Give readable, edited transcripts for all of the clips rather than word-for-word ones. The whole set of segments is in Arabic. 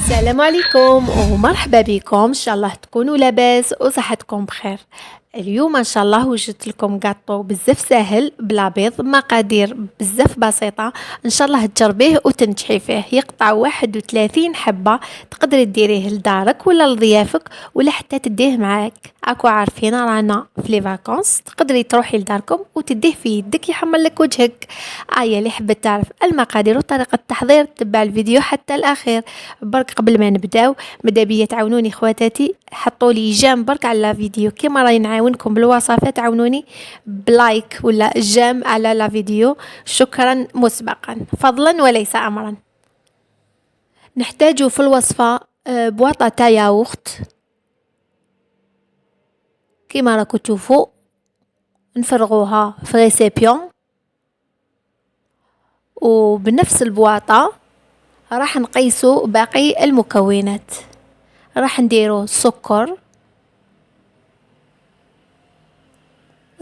السلام عليكم ومرحبا بكم، ان شاء الله تكونوا لاباس وصحتكم بخير. اليوم ان شاء الله وجدت لكم كاطو بزاف ساهل بلا بيض، مقادير بزاف بسيطه. ان شاء الله تجربيه وتنجحي فيه. يقطع 31 حبه، تقدري ديريه لدارك ولا لضيافك ولا حتى تديه معاك. اكو عارفين رانا في لي فاكونس، تقدري تروحي لداركم وتديه في يدك يحمر لك وجهك. اللي حبت تعرف المقادير وطريقه التحضير تبع الفيديو حتى الاخير. برك قبل ما نبداو، ماذا بيا تعاونوني خواتاتي، حطوا لي جيم برك على لا فيديو كيما راني نعاونكم بالوصفات. عاونوني بلايك ولا جيم على لا فيديو، شكرا مسبقا فضلا وليس امرا. نحتاج في الوصفه بواطه تاع ياغورت كيما راكم تشوفوا، نفرغوها في ريسيبيون، وبنفس البواطه راح نقيسو باقي المكونات. راح نديرو السكر،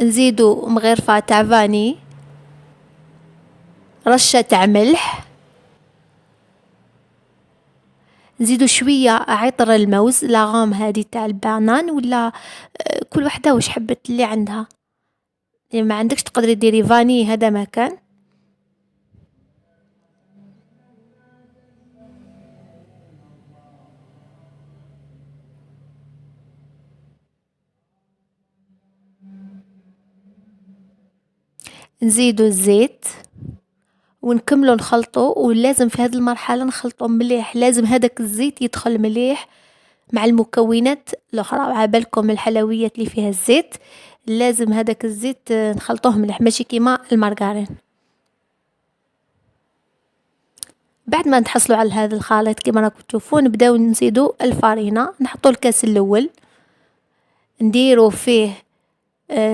نزيدو مغرفة تاع فاني، رشة تاع ملح، نزيدو شوية عطر الموز، لاغوم هادي تاع البانان ولا كل وحدة واش حبت اللي عندها. يعني ما عندكش تقدري ديري فاني، هذا ما كان. نزيدو الزيت ونكملو نخلطو، ولازم في هذه المرحلة نخلطو مليح، لازم هذاك الزيت يدخل مليح مع المكونات الاخرى. عبالكم الحلويات اللي فيها الزيت، لازم هذاك الزيت نخلطوه مليح، ماشي كيما المارغرين. بعد ما نتحصلوا على هذا الخليط كيما راكم تشوفون، نبداو نزيدو الفارينه. نحطو الكاس الاول، نديرو فيه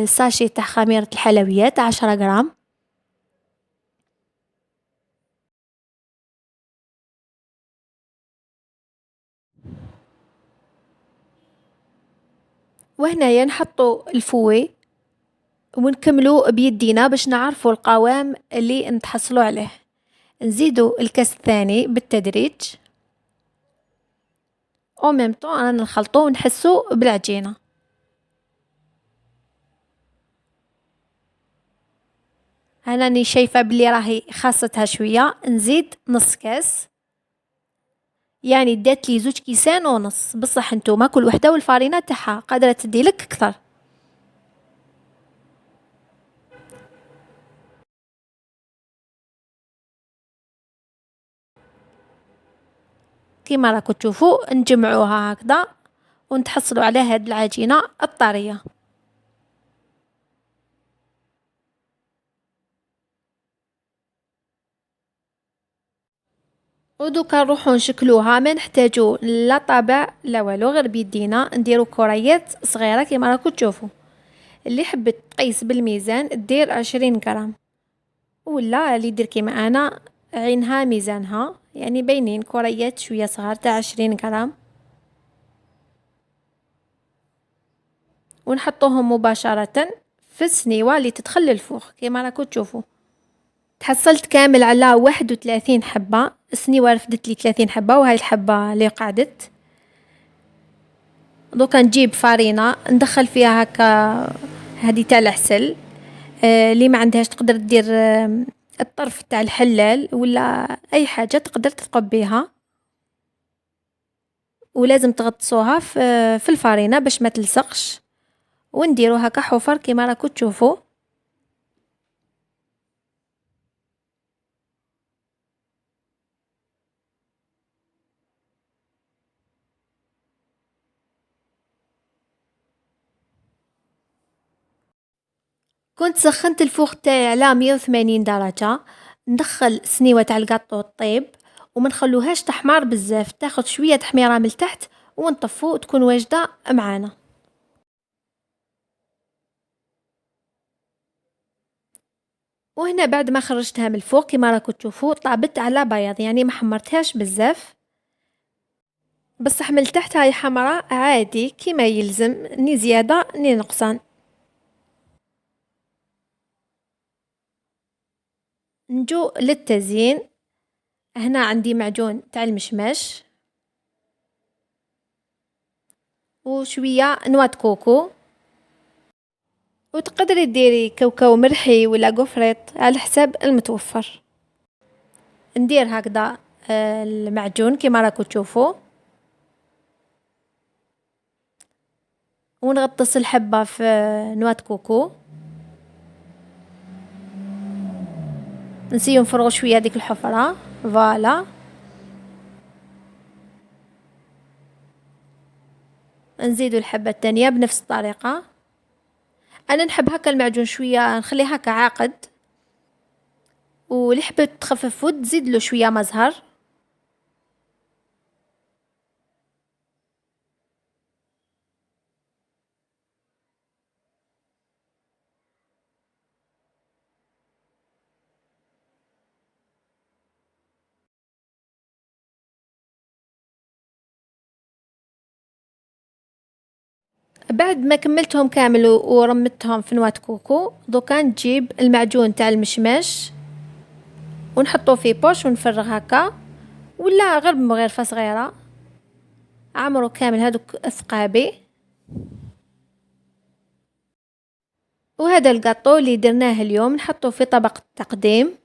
ساشي تاع خميره الحلويات 10 غرام. وهنايا نحطو الفوي ونكملو بيدينا باش نعرفوا القوام اللي نتحصلوا عليه. نزيدو الكاس الثاني بالتدريج، او ميم طون رانا نخلطو ونحسو بالعجينه. انا راني شايفه بلي راهي خاصتها شويه، نزيد نص كاس، يعني دات لي 2 كيسان ونص. بصح نتوما كل وحده والفارينه تاعها قادره تدي لك اكثر. كيما راكم تشوفوا نجمعوها هكذا ونتحصلوا على هاد العجينه الطريه. ودوكا نروحو نشكلوها، ما نحتاجو لا طابع لا والو، غير بيدينا نديرو كريات صغيره كيما راكم تشوفوا. اللي حبت تقيس بالميزان دير 20 غرام، ولا اللي يدير كيما انا عينها ميزانها، يعني باينين كريات شويه صغار تاع 20 غرام. ونحطوهم مباشره في السنيوه اللي تدخل للفوخ كيما راكم تشوفوا. تحصلت كامل على 31 حبه، السنيوه رفدت لي 30 حبه، وهاي الحبه اللي قعدت. دوكا نجيب فارينه ندخل فيها هكا، هذه تاع العسل. اللي ما عندهاش تقدر دير الطرف تاع الحلال ولا اي حاجه تقدر تثقب بها. ولازم تغطسوها في الفارينه باش ما تلصقش، ونديرو هكا حفر كيما راكم تشوفوا. كنت سخنت الفوغ تاعي على 180 درجة. ندخل السنيوة تاع القاطو طيب، وما نخلوهاش تحمر بزاف، تاخد شوية تحميرة من التحت ونطفو تكون واجدة معانا. وهنا بعد ما خرجتها من الفوق كما راكم تشوفوا طابت على بياض، يعني ما حمرتهاش بزاف، بصح من التحت هاي حمراء عادي كيما يلزم، ني زيادة ني نقصان. نجو للتزيين. هنا عندي معجون تاع المشماش، وشويه نواه كوكو، وتقدري ديري كاوكاو مرحي ولا قفريط على حساب المتوفر. ندير هكذا المعجون كما راكم تشوفوا، ونغطس الحبة في نواة كوكو، نسيو نفرغو شويه ديك الحفرة. فوالا، نزيدو الحبة الثانية بنفس الطريقة. انا نحب هكا المعجون شويه نخليه هكا عاقد، واللي حبت تخفف تزيد له شويه ما زهر. بعد ما كملتهم كامل ورمتهم في نواة كوكو، دوكا نجيب المعجون تاع المشماش ونحطوه في بوش ونفرغ هكا، ولا غير بمغرفة صغيرة عمرو كامل هادوك الثقابي. وهذا القاطو اللي درناه اليوم نحطوه في طبق التقديم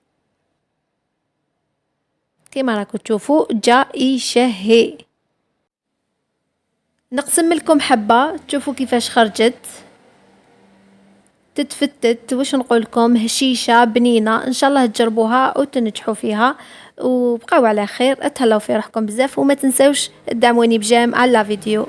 كما راكم تشوفوا، جا يشهي. نقسم لكم حبة تشوفوا كيفاش خرجت، تتفتت. واش نقولكم، هشيشة بنينة، ان شاء الله تجربوها وتنجحوا فيها، وبقاو على خير. اتهلاو في روحكم بزاف، وما تنسوش تدعموني بجيم على لا فيديو.